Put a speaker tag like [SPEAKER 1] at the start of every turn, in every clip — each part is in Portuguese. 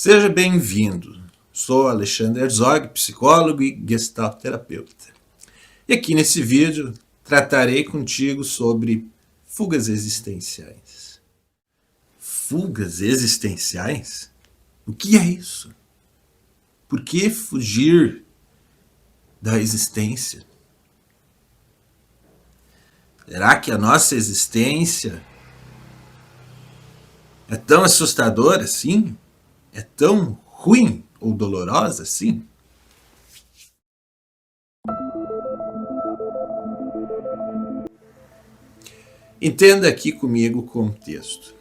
[SPEAKER 1] Seja bem-vindo. Sou Alexandre Herzog, psicólogo e gestalt terapeuta. E aqui nesse vídeo tratarei contigo sobre fugas existenciais. Fugas existenciais? O que é isso? Por que fugir da existência? Será que a nossa existência é tão assustadora assim? É tão ruim ou dolorosa assim? Entenda aqui comigo o contexto.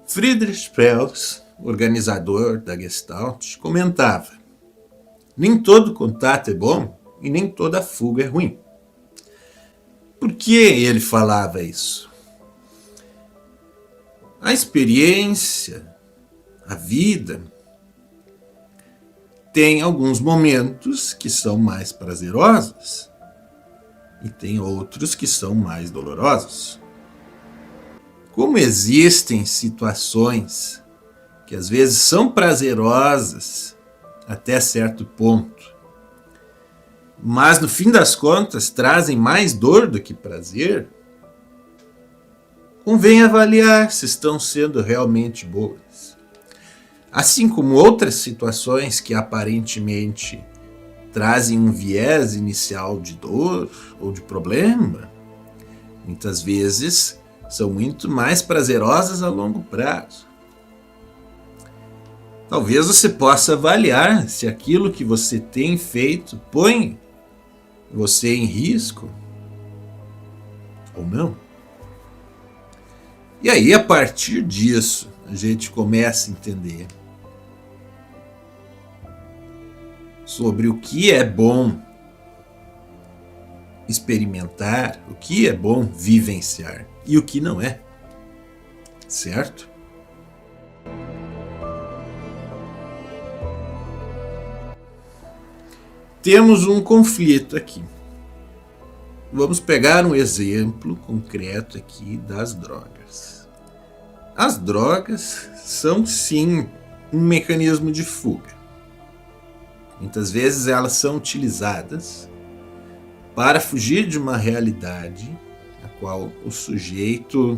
[SPEAKER 1] Friedrich Perls, organizador da Gestalt, comentava: nem todo contato é bom e nem toda fuga é ruim. Por que ele falava isso? A experiência, a vida, tem alguns momentos que são mais prazerosos e tem outros que são mais dolorosos. Como existem situações que às vezes são prazerosas até certo ponto, mas no fim das contas trazem mais dor do que prazer, convém avaliar se estão sendo realmente boas. Assim como outras situações que aparentemente trazem um viés inicial de dor ou de problema, muitas vezes são muito mais prazerosas a longo prazo. Talvez você possa avaliar se aquilo que você tem feito põe você em risco ou não. E aí, a partir disso, a gente começa a entender sobre o que é bom experimentar, o que é bom vivenciar e o que não é, certo? Temos um conflito aqui. Vamos pegar um exemplo concreto aqui das drogas. As drogas são sim um mecanismo de fuga. Muitas vezes elas são utilizadas para fugir de uma realidade a qual o sujeito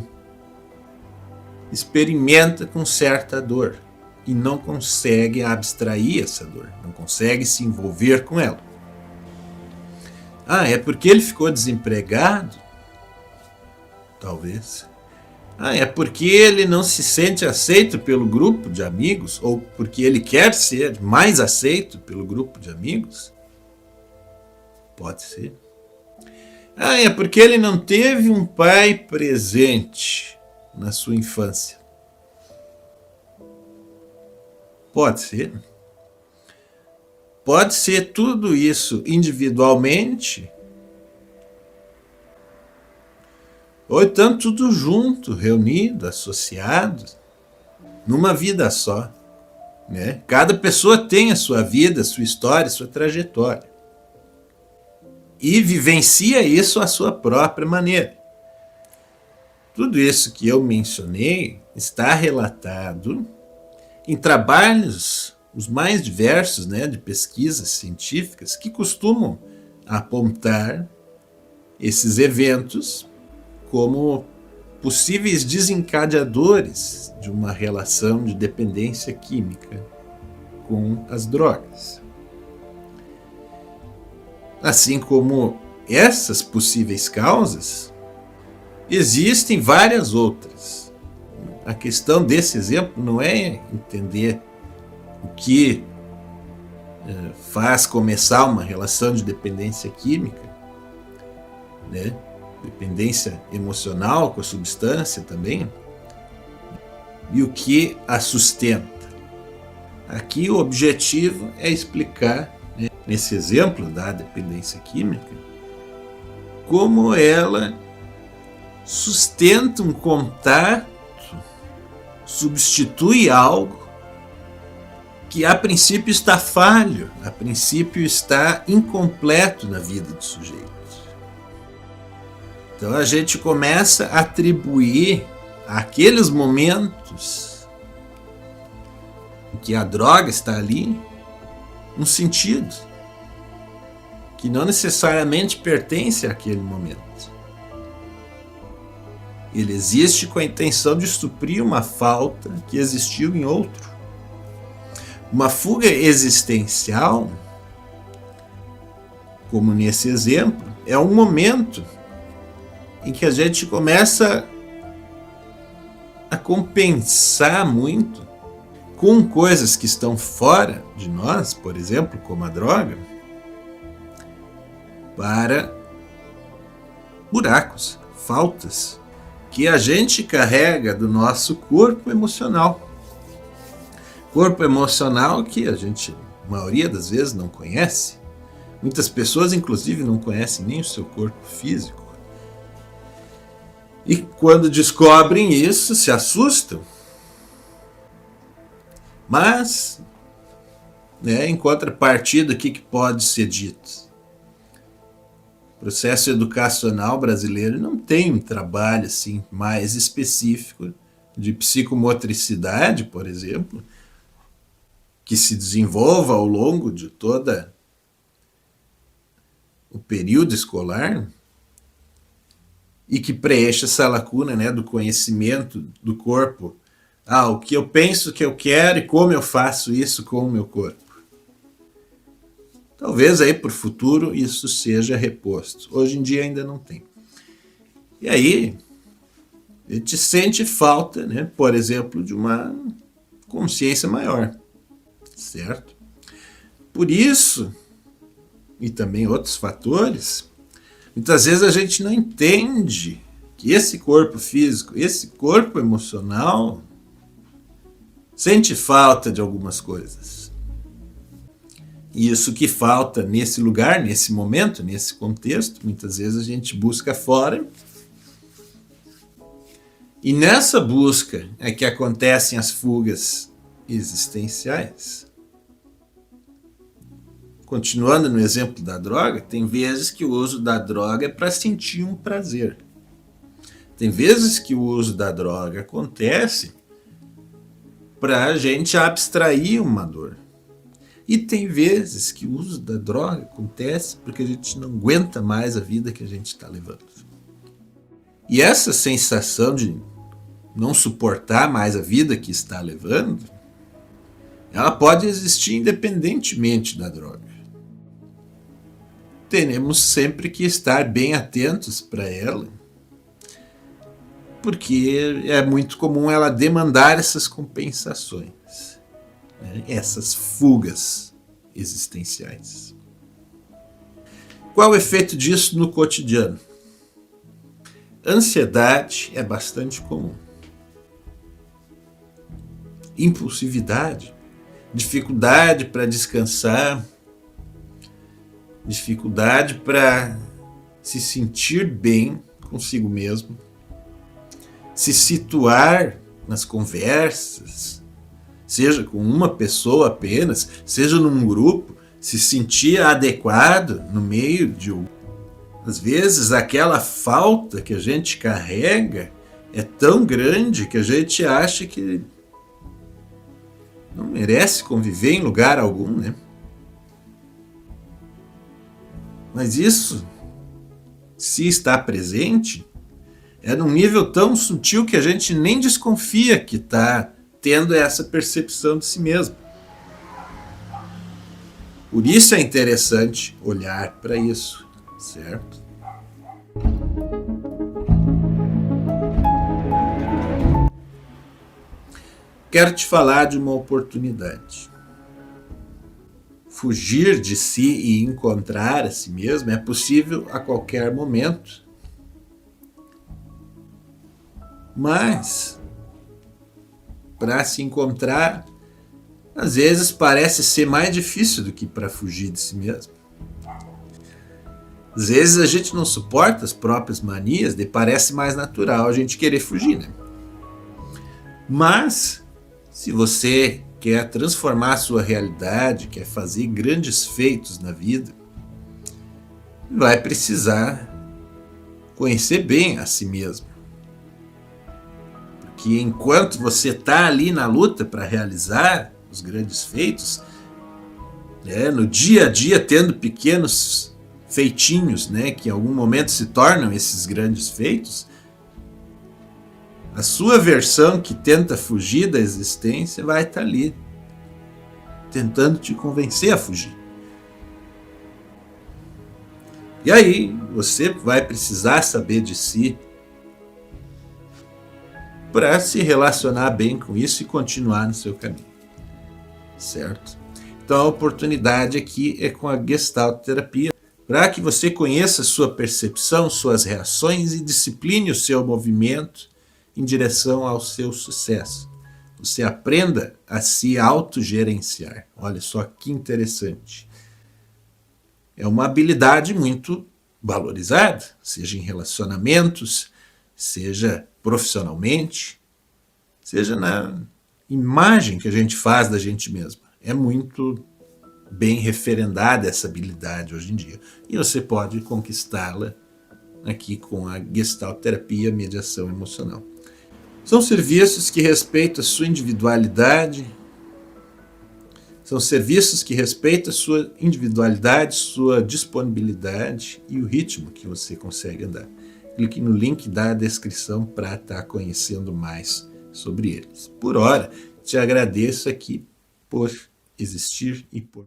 [SPEAKER 1] experimenta com certa dor e não consegue abstrair essa dor, não consegue se envolver com ela. É porque ele ficou desempregado? Talvez. É porque ele não se sente aceito pelo grupo de amigos? Ou porque ele quer ser mais aceito pelo grupo de amigos? Pode ser. É porque ele não teve um pai presente na sua infância? Pode ser. Pode ser tudo isso individualmente, ou então tudo junto, reunido, associado, numa vida só, né? Cada pessoa tem a sua vida, a sua história, a sua trajetória. E vivencia isso à sua própria maneira. Tudo isso que eu mencionei está relatado em trabalhos os mais diversos, né, de pesquisas científicas que costumam apontar esses eventos como possíveis desencadeadores de uma relação de dependência química com as drogas. Assim como essas possíveis causas, existem várias outras. A questão desse exemplo não é entender o que faz começar uma relação de dependência química, né? Dependência emocional com a substância também, e o que a sustenta. Aqui o objetivo é explicar, né, nesse exemplo da dependência química, como ela sustenta um contato, substitui algo que a princípio está falho, a princípio está incompleto na vida do sujeito. Então a gente começa a atribuir àqueles momentos que a droga está ali um sentido que não necessariamente pertence àquele momento. Ele existe com a intenção de suprir uma falta que existiu em outro. Uma fuga existencial, como nesse exemplo, é um momento em que a gente começa a compensar muito com coisas que estão fora de nós, por exemplo, como a droga, para buracos, faltas que a gente carrega do nosso corpo emocional. Corpo emocional que a gente, a maioria das vezes, não conhece. Muitas pessoas, inclusive, não conhecem nem o seu corpo físico. E quando descobrem isso, se assustam. Mas, em contrapartida, o que pode ser dito? O processo educacional brasileiro não tem um trabalho assim, mais específico de psicomotricidade, por exemplo, que se desenvolva ao longo de todo o período escolar e que preencha essa lacuna, do conhecimento do corpo. O que eu penso que eu quero e como eu faço isso com o meu corpo. Talvez aí para o futuro isso seja reposto. Hoje em dia ainda não tem. E aí, a gente sente falta, por exemplo, de uma consciência maior. Certo? Por isso, e também outros fatores, muitas vezes a gente não entende que esse corpo físico, esse corpo emocional, sente falta de algumas coisas. E isso que falta nesse lugar, nesse momento, nesse contexto, muitas vezes a gente busca fora. E nessa busca é que acontecem as fugas existenciais. Continuando no exemplo da droga, tem vezes que o uso da droga é para sentir um prazer. Tem vezes que o uso da droga acontece para a gente abstrair uma dor. E tem vezes que o uso da droga acontece porque a gente não aguenta mais a vida que a gente está levando. E essa sensação de não suportar mais a vida que está levando, ela pode existir independentemente da droga. Teremos sempre que estar bem atentos para ela, porque é muito comum ela demandar essas compensações. Essas fugas existenciais. Qual o efeito disso no cotidiano? Ansiedade é bastante comum. Impulsividade, dificuldade para descansar, dificuldade para se sentir bem consigo mesmo, se situar nas conversas, seja com uma pessoa apenas, seja num grupo, se sentir adequado no meio de um. Às vezes aquela falta que a gente carrega é tão grande que a gente acha que não merece conviver em lugar algum, Mas isso, se está presente, é num nível tão sutil que a gente nem desconfia que está tendo essa percepção de si mesmo. Por isso é interessante olhar para isso, certo? Quero te falar de uma oportunidade. Fugir de si e encontrar a si mesmo é possível a qualquer momento. Mas, para se encontrar, às vezes parece ser mais difícil do que para fugir de si mesmo. Às vezes a gente não suporta as próprias manias e parece mais natural a gente querer fugir, Mas, se você quer transformar a sua realidade, quer fazer grandes feitos na vida, vai precisar conhecer bem a si mesmo. Porque enquanto você está ali na luta para realizar os grandes feitos, no dia a dia, tendo pequenos feitinhos, que em algum momento se tornam esses grandes feitos, a sua versão que tenta fugir da existência vai estar ali, tentando te convencer a fugir. E aí você vai precisar saber de si para se relacionar bem com isso e continuar no seu caminho, certo? Então a oportunidade aqui é com a Gestalt terapia, para que você conheça sua percepção, suas reações e discipline o seu movimento em direção ao seu sucesso. Você aprenda a se autogerenciar. Olha só que interessante. É uma habilidade muito valorizada, seja em relacionamentos, seja profissionalmente, seja na imagem que a gente faz da gente mesma. É muito bem referendada essa habilidade hoje em dia. E você pode conquistá-la aqui com a Gestalt terapia mediação emocional. São serviços que respeitam a sua individualidade, são serviços que respeitam a sua individualidade, sua disponibilidade e o ritmo que você consegue andar. Clique no link da descrição para estar conhecendo mais sobre eles. Por hora, te agradeço aqui por existir e por...